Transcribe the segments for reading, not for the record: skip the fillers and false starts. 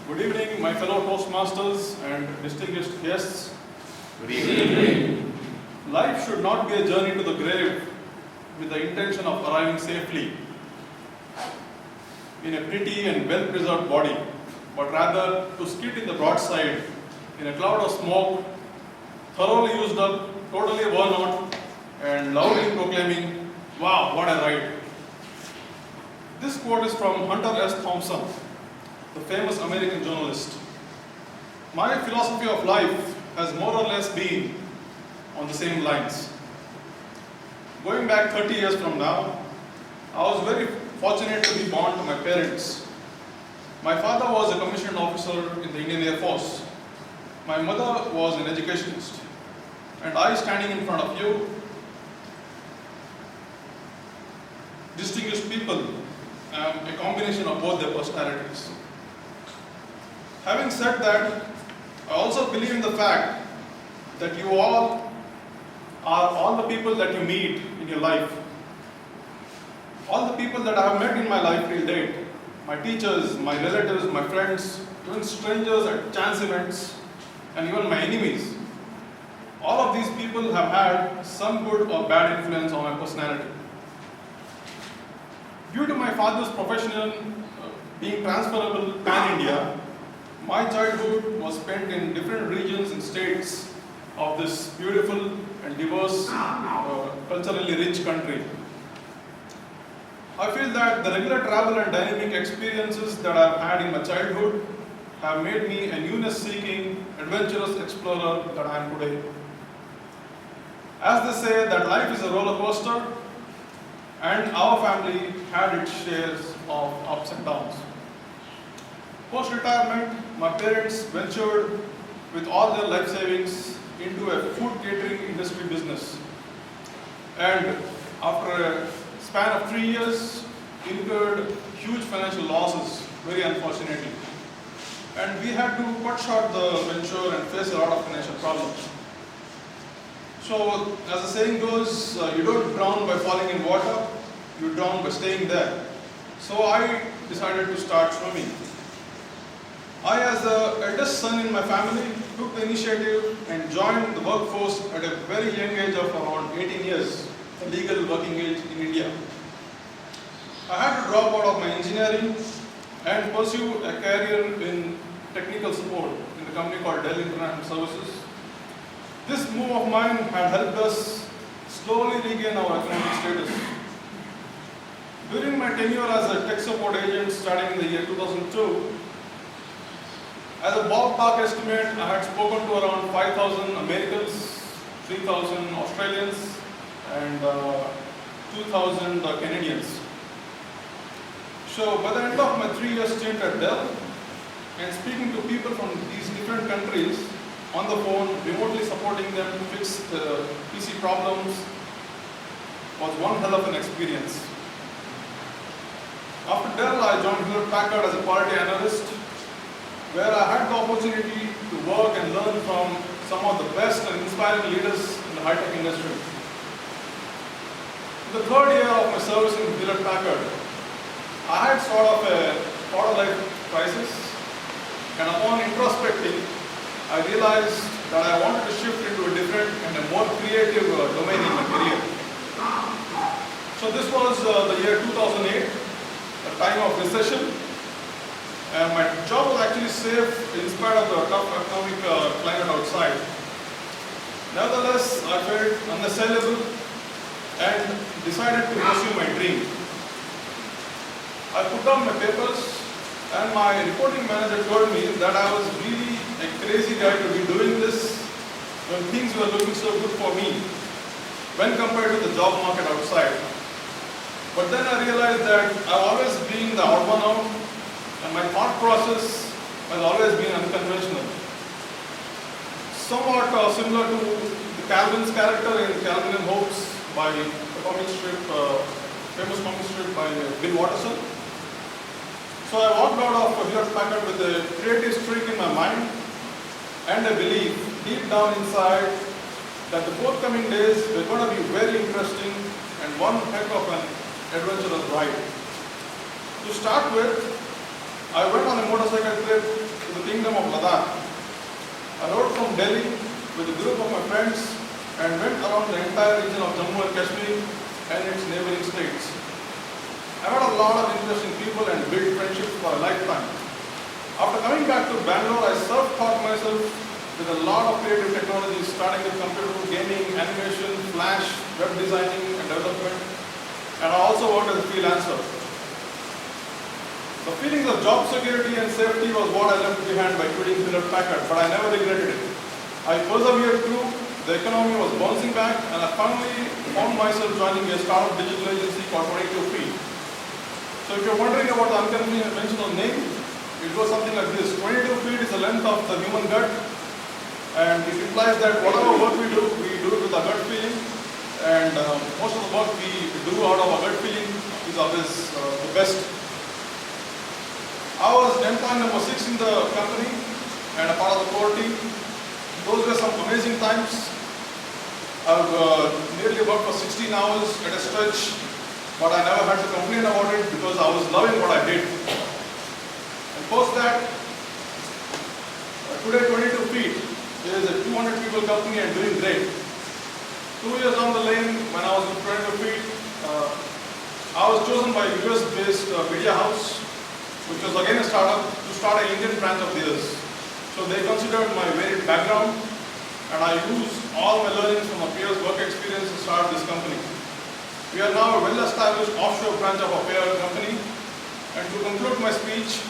Good evening, my fellow Toastmasters and distinguished guests. Good evening. Life should not be a journey to the grave with the intention of arriving safely in a pretty and well-preserved body, but rather to skid in the broadside in a cloud of smoke, thoroughly used up, totally worn out, and loudly proclaiming, "Wow, what a ride." This quote is from Hunter S. Thompson, the famous American journalist. My philosophy of life has more or less been on the same lines. Going back 30 years from now, I was very fortunate to be born to my parents. My father was a commissioned officer in the Indian Air Force. My mother was an educationist. And I, standing in front of you, distinguished people, am a combination of both their personalities. Having said that, I also believe in the fact that you all are all the people that you meet in your life. All the people that I have met in my life till date, my teachers, my relatives, my friends, even strangers at chance events, and even my enemies. All of these people have had some good or bad influence on my personality. Due to my father's profession being transferable pan-India, my childhood was spent in different regions and states of this beautiful and diverse, culturally rich country. I feel that the regular travel and dynamic experiences that I've had in my childhood have made me a newness-seeking, adventurous explorer that I am today. As they say that life is a roller coaster, and our family had its shares of ups and downs. Post-retirement, my parents ventured with all their life savings into a food catering industry business. And after a span of 3 years, incurred huge financial losses, very unfortunately. And we had to cut short the venture and face a lot of financial problems. So, as the saying goes, you don't drown by falling in water, you drown by staying there. So I decided to start swimming. I, as the eldest son in my family, took the initiative and joined the workforce at a very young age of around 18 years, the legal working age in India. I had to drop out of my engineering and pursue a career in technical support in a company called Dell International Services. This move of mine had helped us slowly regain our economic status. During my tenure as a tech support agent starting in the year 2002, as a ballpark estimate, I had spoken to around 5,000 Americans, 3,000 Australians, and 2,000 Canadians. So by the end of my 3-year stint at Dell, and speaking to people from these different countries on the phone, remotely supporting them to fix the PC problems, was one hell of an experience. After Dell, I joined Hewlett-Packard as a quality analyst, where I had the opportunity to work and learn from some of the best and inspiring leaders in the high-tech industry. In the third year of my service in Hewlett-Packard, I had sort of a quarter-life crisis, and upon introspecting, I realized that I wanted to shift into a different and a more creative domain in my career. So this was the year 2008, a time of recession. And my job was actually safe in spite of the tough economic climate outside. Nevertheless, I felt unassailable and decided to pursue my dream. I put down my papers, and my reporting manager told me that I was really a crazy guy to be doing this when things were looking so good for me when compared to the job market outside. But then I realized that I've always been the odd one out, and my thought process has always been unconventional. Somewhat similar to the Calvin's character in Calvin and Hobbes by the famous comic strip by Bill Watterson. So I walked out of Hewlett-Packard with a creative streak in my mind and a belief deep down inside that the forthcoming days were going to be very interesting and one heck of an adventurous ride. To start with, I went on a motorcycle trip Ladakh. I rode from Delhi with a group of my friends and went around the entire region of Jammu and Kashmir and its neighboring states. I met a lot of interesting people and built friendships for a lifetime. After coming back to Bangalore, I self-taught myself with a lot of creative technologies, starting with computer, gaming, animation, flash, web designing and development, and I also worked as a freelancer. The feelings of job security and safety was what I left behind by quitting Hewlett Packard, but I never regretted it. I persevered through, the economy was bouncing back, and I finally found myself joining a startup digital agency called 22 Feet. So if you're wondering about the unconventional name, it goes something like this. 22 feet is the length of the human gut, and it implies that whatever work we do it with our gut feeling, and most of the work we do out of our gut feeling is always the best. I was employee number 6 in the company and a part of the core team. Those were some amazing times. I've nearly worked for 16 hours at a stretch, but I never had to complain about it because I was loving what I did. And post that, today 22 Feet is a 200 people company and doing great. 2 years down the lane, when I was with 22 Feet, I was chosen by a US-based media house, which was again a startup, to start an Indian branch of theirs. So they considered my varied background, and I used all my learnings from my peers' work experience to start this company. We are now a well-established offshore branch of a parent company, and to conclude my speech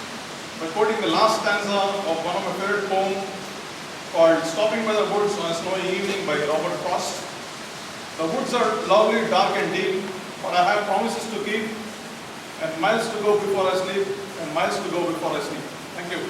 by quoting the last stanza of one of my favorite poems called Stopping by the Woods on a Snowy Evening by Robert Frost. The woods are lovely, dark and deep, but I have promises to keep, and miles to go before I sleep, and miles to go before I sleep. Thank you.